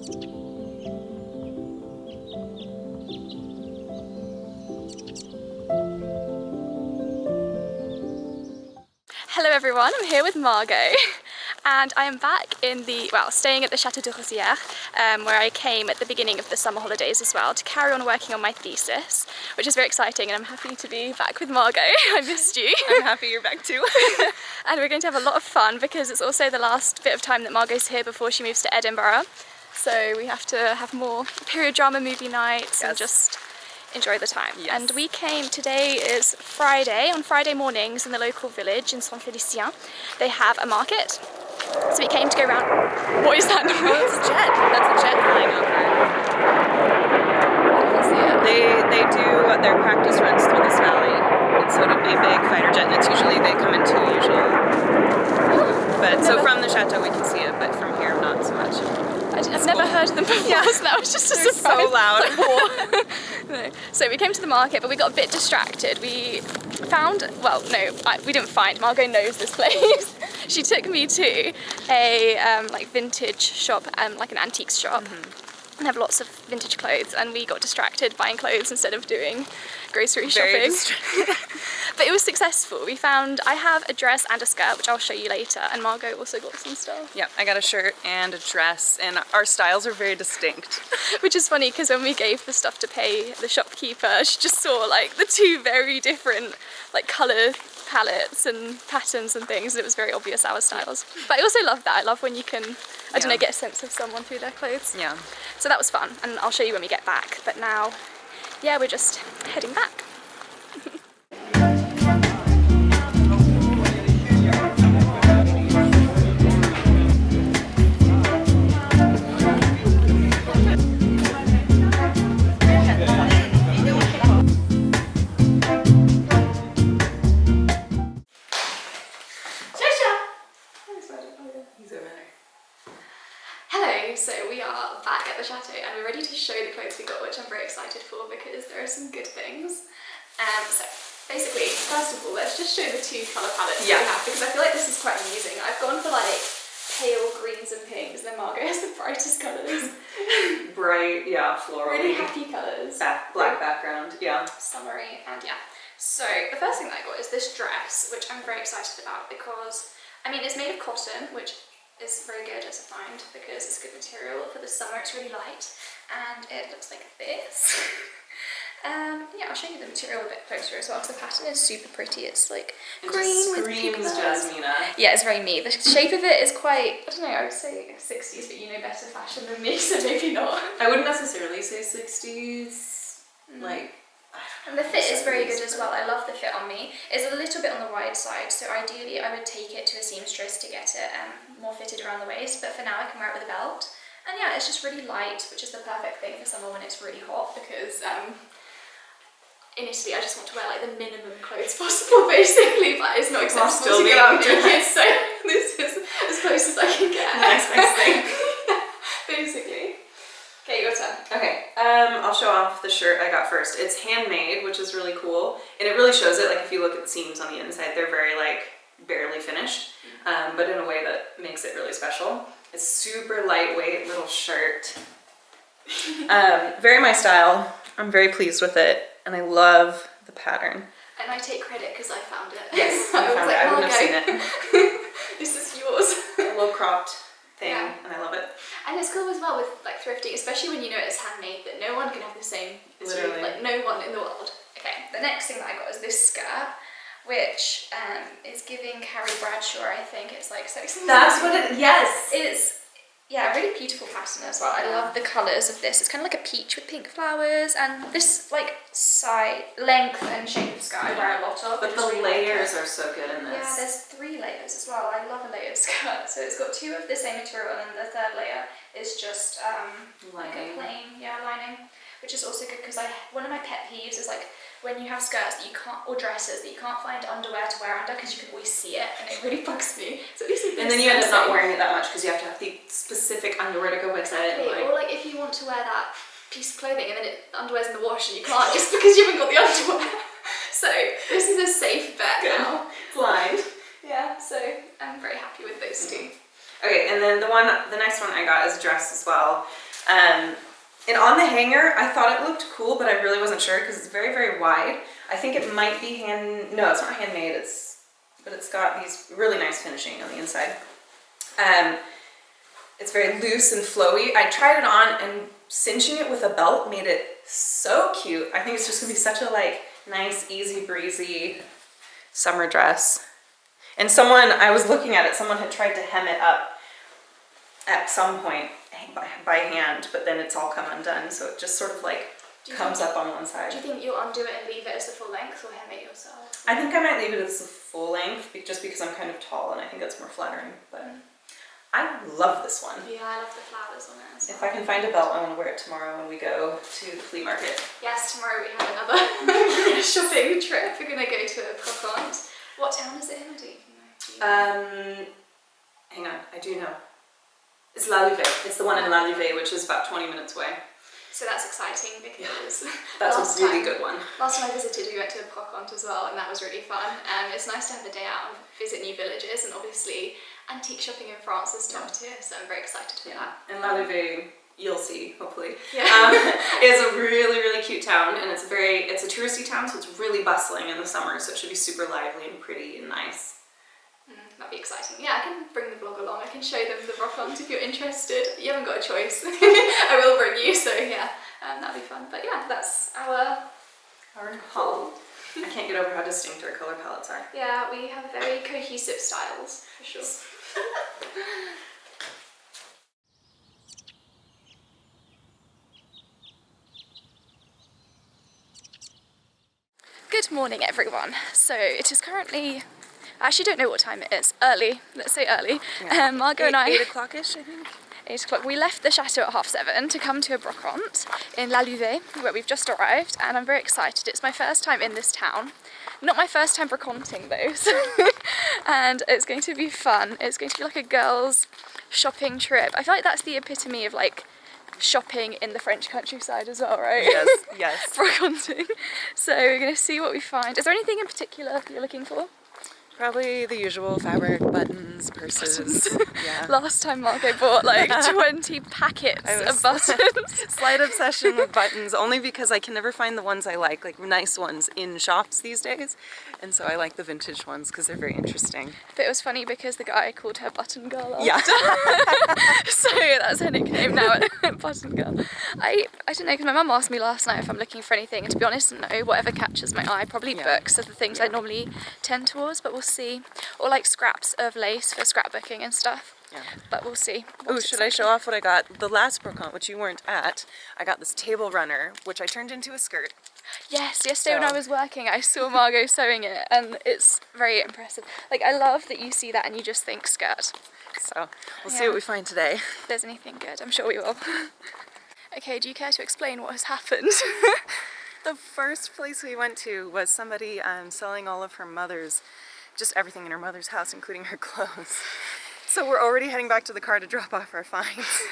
Hello everyone, I'm here with Margot and I am back in the, well, staying at the Chateau de Rosières where I came at the beginning of the summer holidays as well to carry on working on my thesis, which is very exciting, and I'm happy to be back with Margot. I missed you. I'm happy you're back too. And we're going to have a lot of fun because it's also the last bit of time that Margot's here before she moves to Edinburgh. So we have to have more period drama movie nights and just enjoy the time. Yes. And we came, today is Friday, on Friday mornings in the local village in Saint Félicien, they have a market. So we came to go around. What is that noise? Oh, it's a jet. That's a jet flying over. I can see it. They do their practice runs through this valley. And so it'll be a big fighter jet, and it's usually, they come in two usually. But so from the chateau we can see it, but from here not so much. I've never heard them before, so that was just a They're surprise. so loud. No. So we came to the market, but we got a bit distracted. We found, well, no, we didn't find. Margot knows this place. She took me to a like vintage shop, like an antiques shop, and have lots of vintage clothes. And we got distracted buying clothes instead of doing grocery shopping. But it was successful. We found, I have a dress and a skirt, which I'll show you later, and Margot also got some stuff. Yeah, I got a shirt and a dress, and our styles are very distinct. Which is funny because when we gave the stuff to pay the shopkeeper, she just saw like the two very different like colour palettes and patterns and things, and it was very obvious our styles. But I also love that. I love when you can, I don't know, get a sense of someone through their clothes. Yeah. So that was fun, and I'll show you when we get back. But now, yeah, we're just heading back. Hello, so we are back at the chateau and we're ready to show the clothes we got, which I'm very excited for because there are some good things. So basically, first of all, let's just show the two colour palettes we have, because I feel like this is quite amusing. I've gone for like pale greens and pinks, and then Margot has the brightest colours. Bright, yeah, floral. Really happy colours. Black background, yeah. Summery, and yeah. So the first thing that I got is this dress, which I'm very excited about because, I mean, it's made of cotton, which is very good as a find because it's good material for the summer. It's really light and it looks like this. Yeah, I'll show you the material a bit closer as well because the pattern is super pretty. It's like green with pink colours. Jasmina. Yeah, it's very me. The shape of it is quite, I don't know, I would say 60s, but you know better fashion than me, so maybe not. I wouldn't necessarily say 60s, like. And the fit is very good as well. I love the fit on me. It's a little bit on the wide side, so ideally I would take it to a seamstress to get it more fitted around the waist, but for now I can wear it with a belt. And yeah, it's just really light, which is the perfect thing for summer when it's really hot, because in Italy I just want to wear like the minimum clothes possible basically, but it's not acceptable to go out naked, so this is as close as I can get. Nice thing. Basically. Okay, your turn. Okay, I'll show off the shirt I got first. It's handmade, which is really cool, and it really shows it. Like if you look at the seams on the inside, they're very like barely finished, but in a way that makes it really special. It's super lightweight little shirt. Very my style. I'm very pleased with it, and I love the pattern. And I take credit because I found it. Yes, I found it. I wouldn't have seen it. This is yours. A little cropped thing, and I love it. And it's cool as well with like thrifting, especially when you know it's handmade, that no one can have the same as you, like no one in the world. Okay, the next thing that I got is this skirt, which is giving Carrie Bradshaw, I think. It's like Sex and the That's what it, yes! It's, yeah, a really beautiful pattern as well. I love the colours of this. It's kind of like a peach with pink flowers, and this like side, length and shape of skirt I wear a lot of. But the layers are so good in this. Yeah, there's 3 layers as well. I love a layered skirt. So it's got 2 of the same material, and then the 3rd layer is just like a plain, lining, which is also good because one of my pet peeves is like when you have skirts that you can't, or dresses that you can't find underwear to wear under because you can always see it, and it really bugs me. So at least and then you end up not wearing it that much because you have to have the specific underwear to go with it. Or like if you want to wear that piece of clothing and then underwear's in the wash and you can't just because you haven't got the underwear. So this is a safe bet now. It's lined. Yeah, so I'm very happy with those 2. Okay, and then the next one I got is a dress as well. And on the hanger, I thought it looked cool, but I really wasn't sure because it's very, very wide. I think it might be no, it's not handmade, but it's got these really nice finishing on the inside. It's very loose and flowy. I tried it on and cinching it with a belt made it so cute. I think it's just gonna be such a like nice, easy breezy summer dress. And I was looking at it, someone had tried to hem it up at some point by hand, but then it's all come undone. So it just sort of like comes up on one side. Do you think you'll undo it and leave it as the full length or hem it yourself? I think I might leave it as the full length just because I'm kind of tall and I think that's more flattering. But I love this one. Yeah, I love the flowers on it as well. If I can find a belt, I want to wear it tomorrow when we go to the flea market. Yes, tomorrow we have another shopping trip. We're going to go to a brocante. What town is it in? Do you know? Hang on, I do know. It's Lalouvesc. It's the one in Lalouvesc, which is about 20 minutes away. So that's exciting because that's a really good one. Last time I visited, we went to a brocante as well, and that was really fun. It's nice to have a day out and visit new villages, and obviously antique shopping in France is top tier, so I'm very excited for that. And Lalouvesc, you'll see, hopefully, yeah. is a really, really cute town, and it's a touristy town, so it's really bustling in the summer, so it should be super lively and pretty and nice. That'd be exciting. Yeah, I can bring the vlog along. I can show them the brocante if you're interested. You haven't got a choice. I will bring you, so yeah, that'd be fun. But yeah, that's our haul. I can't get over how distinct our color palettes are. Yeah, we have very cohesive styles, for sure. Good morning, everyone. So it is currently, I actually don't know what time it is. Early, let's say early. Yeah. Margot and I. 8 o'clock-ish, I think. 8 o'clock. We left the chateau at 7:30 to come to a brocante in Lalouvesc, where we've just arrived, and I'm very excited. It's my first time in this town. Not my first time brocanting though, so and it's going to be fun. It's going to be like a girls' shopping trip. I feel like that's the epitome of like shopping in the French countryside as well, right? Yes, yes. Brocanting. So we're going to see what we find. Is there anything in particular you're looking for? Probably the usual fabric, buttons, purses. Yeah. Last time Margot bought like 20 packets of buttons. Slight obsession with buttons, only because I can never find the ones I like nice ones in shops these days. And so I like the vintage ones because they're very interesting. But it was funny because the guy called her Button Girl after. Yeah. So that's her nickname now, Button Girl. I don't know, because my mum asked me last night if I'm looking for anything, and to be honest, no, whatever catches my eye, probably books are the things I normally tend towards, but we'll see. Or like scraps of lace for scrapbooking and stuff. Yeah. But we'll see. Oh, should I show off what I got? The last brocante, which you weren't at, I got this table runner, which I turned into a skirt. Yes, yesterday when I was working, I saw Margot sewing it, and it's very impressive. Like, I love that you see that and you just think skirt. So, we'll see what we find today. If there's anything good, I'm sure we will. Okay, do you care to explain what has happened? The first place we went to was somebody selling all of her mother's, just everything in her mother's house, including her clothes. So we're already heading back to the car to drop off our finds.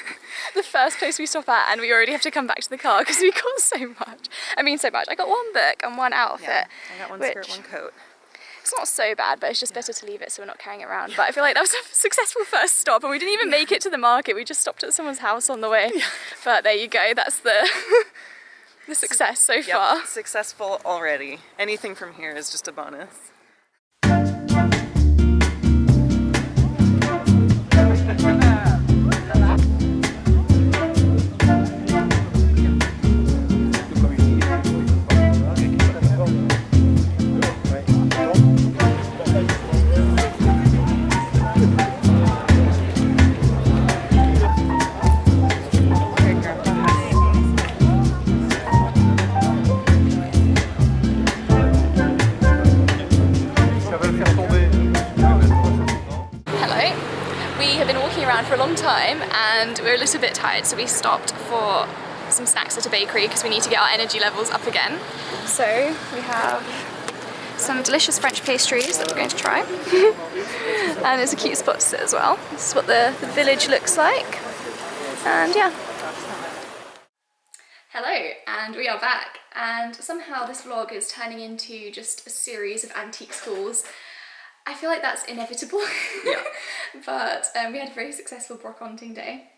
The first place we stop at, and we already have to come back to the car because we got so much. I mean, so much. I got one book and one outfit. Yeah, I got one skirt, one coat. It's not so bad, but it's just better to leave it so we're not carrying it around. But I feel like that was a successful first stop, and we didn't even make it to the market. We just stopped at someone's house on the way. Yeah. But there you go. That's the success so far. Successful already. Anything from here is just a bonus. For a long time, and we're a little bit tired, so we stopped for some snacks at a bakery because we need to get our energy levels up again. So we have some delicious French pastries that we're going to try. And it's a cute spot to sit as well. This is what the village looks like. And yeah. Hello, and we are back, and somehow this vlog is turning into just a series of antique hauls. I feel like that's inevitable. Yeah. But we had a very successful brocanting day.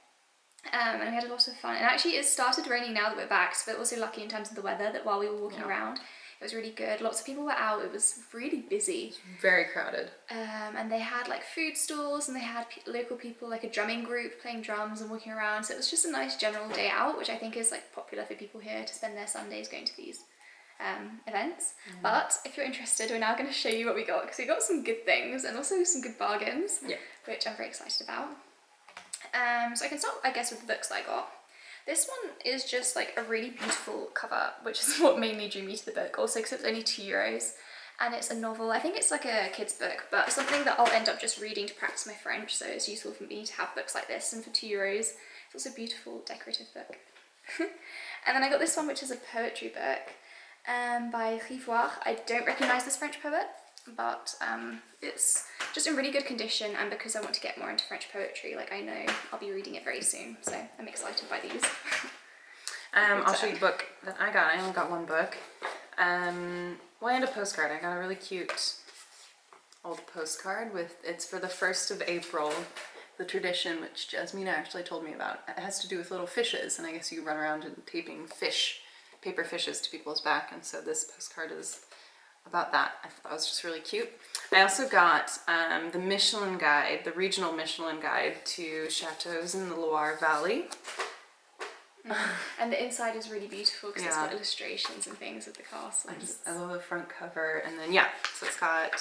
And we had a lot of fun. And actually it started raining now that we're back, so we're also lucky in terms of the weather that while we were walking around, it was really good. Lots of people were out. It was really busy. Very crowded. And they had like food stalls, and they had local people, like a drumming group playing drums and walking around. So it was just a nice general day out, which I think is like popular for people here to spend their Sundays going to these events. But if you're interested, we're now going to show you what we got, because we got some good things and also some good bargains, which I'm very excited about. So I can start, I guess, with the books that I got. This one is just like a really beautiful cover, which is what mainly drew me to the book. Also because it's only €2, and it's a novel. I think it's like a kid's book, but something that I'll end up just reading to practice my French. So it's useful for me to have books like this, and for €2, it's also a beautiful decorative book. And then I got this one, which is a poetry book by Lalouvesc. I don't recognise this French poet, but it's just in really good condition, and because I want to get more into French poetry, like I know I'll be reading it very soon, so I'm excited by these. I'll show you the book that I got. I only got one book. Well, and a postcard. I got a really cute old postcard with, it's for the 1st of April, the tradition which Jasmine actually told me about. It has to do with little fishes, and I guess you run around and taping paper fishes to people's back, and so this postcard is about that. I thought that was just really cute. I also got the Michelin guide, the regional Michelin guide to chateaus in the Loire Valley. And the inside is really beautiful because it's got illustrations and things of the castles. I love the front cover, and then so it's got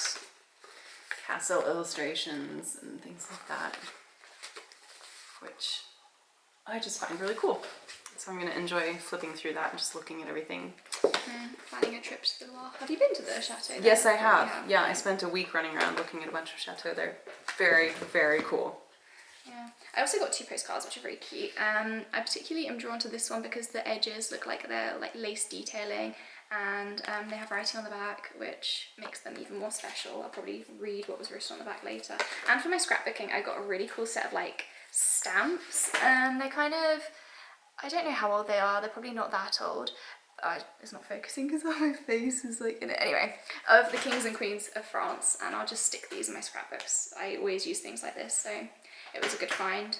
castle illustrations and things like that, which I just find really cool. So I'm going to enjoy flipping through that and just looking at everything. Planning a trip to the Loire. Have you been to the chateau there? Yes, I have. Yeah, I spent a week running around looking at a bunch of chateaux there. Very, very cool. Yeah. I also got 2 postcards, which are very cute. I particularly am drawn to this one because the edges look like they're like lace detailing, and they have writing on the back, which makes them even more special. I'll probably read what was written on the back later. And for my scrapbooking, I got a really cool set of like stamps, and they're kind of, I don't know how old they are, they're probably not that old. It's not focusing because my face is like in it. Anyway, of the kings and queens of France, and I'll just stick these in my scrapbooks. I always use things like this, so it was a good find.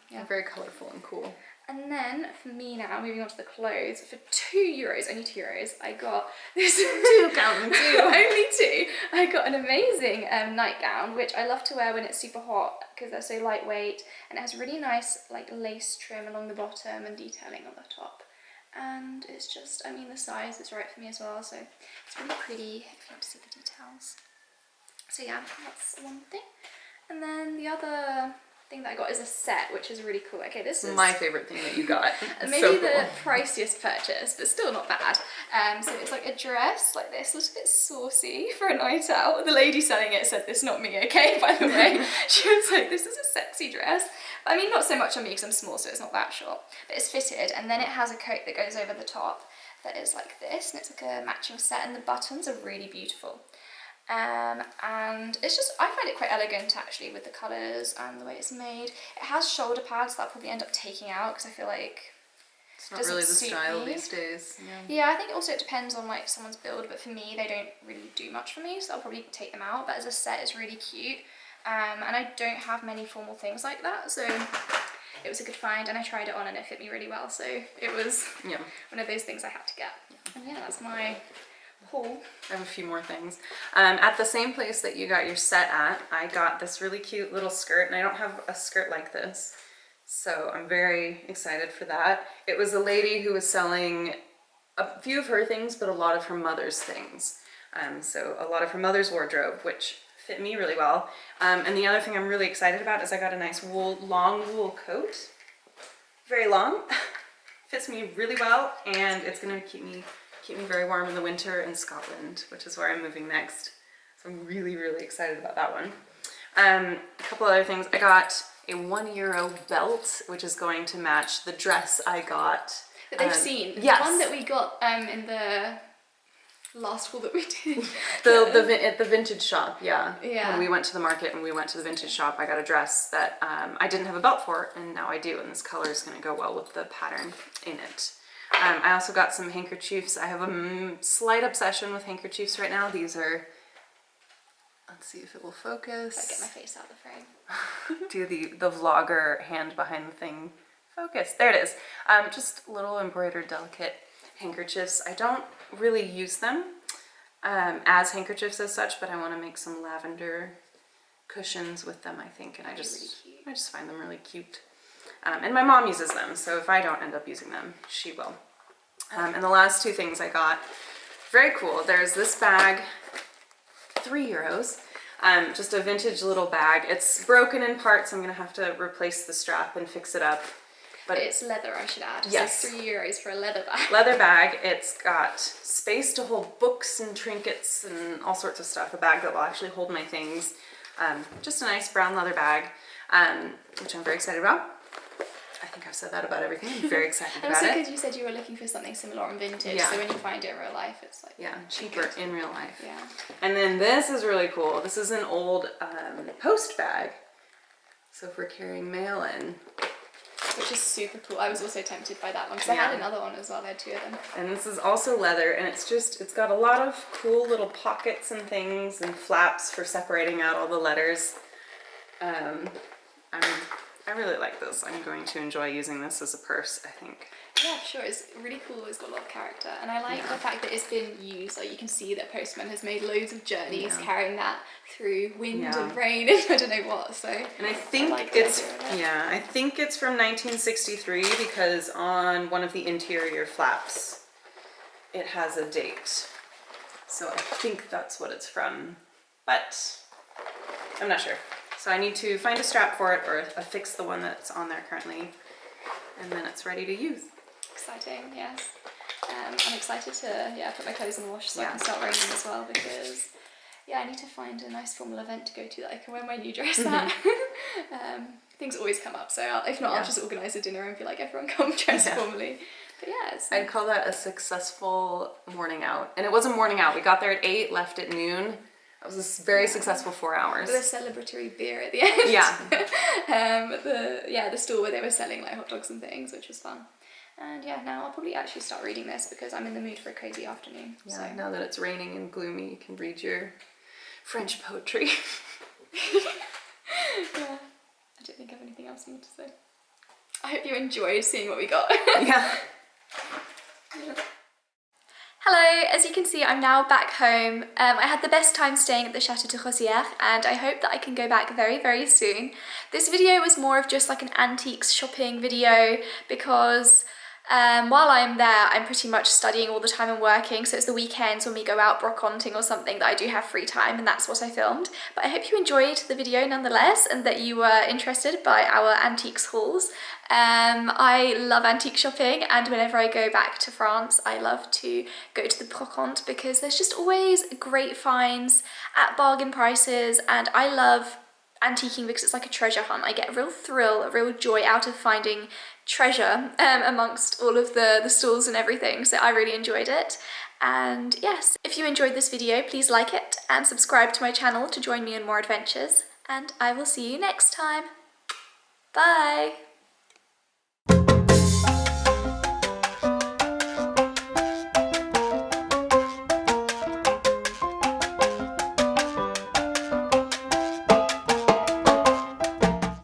They're very colourful and cool. And then for me now, moving on to the clothes, for €2, only €2, I got this only 2. I got an amazing nightgown, which I love to wear when it's super hot because they're so lightweight, and it has really nice like lace trim along the bottom and detailing on the top. And it's just, I mean, the size is right for me as well, so it's really pretty if you want to see the details. So yeah, that's one thing. And then the other thing that I got is a set, which is really cool. Okay, this is my favorite thing that you got. maybe so cool. The priciest purchase, but still not bad. So it's like a dress like this, looks a bit saucy for a night out. The lady selling it said this, not me, okay, by the way. She was like, this is a sexy dress. I mean, not so much on me because I'm small, so it's not that short, but it's fitted, and then it has a coat that goes over the top that is like this, and it's like a matching set, and the buttons are really beautiful. And it's just, I find it quite elegant actually with the colours and the way it's made. It has shoulder pads that I'll probably end up taking out because I feel like it's not really the style these days. Yeah, I think also it depends on like someone's build, but for me they don't really do much for me, so I'll probably take them out. But as a set, it's really cute. And I don't have many formal things like that, so it was a good find, and I tried it on and it fit me really well, so it was one of those things I had to get. And yeah, that's my haul. I have a few more things. At the same place that you got your set at, I got this really cute little skirt, and I don't have a skirt like this, so I'm very excited for that. It was a lady who was selling a few of her things, but a lot of her mother's things. So a lot of her mother's wardrobe, which fit me really well. And the other thing I'm really excited about is I got a nice long wool coat. Very long, fits me really well, and it's gonna keep me very warm in the winter in Scotland, which is where I'm moving next. So I'm really, really excited about that one. A couple other things. I got a €1 belt, which is going to match the dress I got. That they've seen. Yes. The one that we got in the last haul that we did. At the vintage shop, yeah. When we went to the market and we went to the vintage shop, I got a dress that I didn't have a belt for, and now I do, and this color is going to go well with the pattern in it. I also got some handkerchiefs. I have a slight obsession with handkerchiefs right now. These are, let's see if it will focus. If I get my face out of the frame. Do the vlogger hand behind the thing Focus. There it is. Just little embroidered delicate handkerchiefs. I don't really use them as handkerchiefs as such, but I want to make some lavender cushions with them, I think, and I just find them really cute. And my mom uses them, so if I don't end up using them, she will. And the last two things I got, very cool. There's this bag, €3. Just a vintage little bag. It's broken in parts. I'm gonna have to replace the strap and fix it up. But it's leather, I should add. Yes. So €3 for a leather bag. Leather bag. It's got space to hold books and trinkets and all sorts of stuff. A bag that will actually hold my things. Just a nice brown leather bag, which I'm very excited about. I think I've said that about everything. I'm very excited about it. And also because you said you were looking for something similar on vintage, so when you find it in real life, it's like... Yeah, cheaper in real life. Yeah. And then this is really cool. This is an old post bag. So if we're carrying mail in. Which is super cool. I was also tempted by that one because I had another one as well. I had two of them. And this is also leather, and it's got a lot of cool little pockets and things and flaps for separating out all the letters. I really like this. I'm going to enjoy using this as a purse, I think. Yeah, sure. It's really cool. It's got a lot of character. And I like the fact that it's been used. Like, you can see that Postman has made loads of journeys carrying that through wind and rain and I don't know what. So, and I think I think it's from 1963 because on one of the interior flaps it has a date. So I think that's what it's from, but I'm not sure. So I need to find a strap for it or affix the one that's on there currently, and then it's ready to use. Exciting, yes. I'm excited to put my clothes in the wash so I can start wearing them as well because I need to find a nice formal event to go to that I can wear my new dress at. Things always come up, so if not, I'll just organise a dinner and be like, everyone come dress formally. But I'd call that a successful morning out. And it was a morning out. We got there at 8, left at noon. It was a very successful 4 hours. With a celebratory beer at the end. Yeah. The store where they were selling like hot dogs and things, which was fun. And now I'll probably actually start reading this because I'm in the mood for a crazy afternoon. Yeah, so. Now that it's raining and gloomy, you can read your French poetry. Yeah, I don't think I have anything else more to say. I hope you enjoyed seeing what we got. Yeah. Hello, as you can see I'm now back home. I had the best time staying at the Chateau de Rosières and I hope that I can go back very, very soon. This video was more of just like an antiques shopping video because while I'm there I'm pretty much studying all the time and working, so it's the weekends when we go out brocanting or something that I do have free time and that's what I filmed. But I hope you enjoyed the video nonetheless and that you were interested by our antiques hauls. I love antique shopping and whenever I go back to France I love to go to the brocante because there's just always great finds at bargain prices and I love antiquing because it's like a treasure hunt. I get a real thrill, a real joy out of finding treasure amongst all of the stalls and everything, so I really enjoyed it. And yes, if you enjoyed this video please like it and subscribe to my channel to join me in more adventures and I will see you next time. Bye!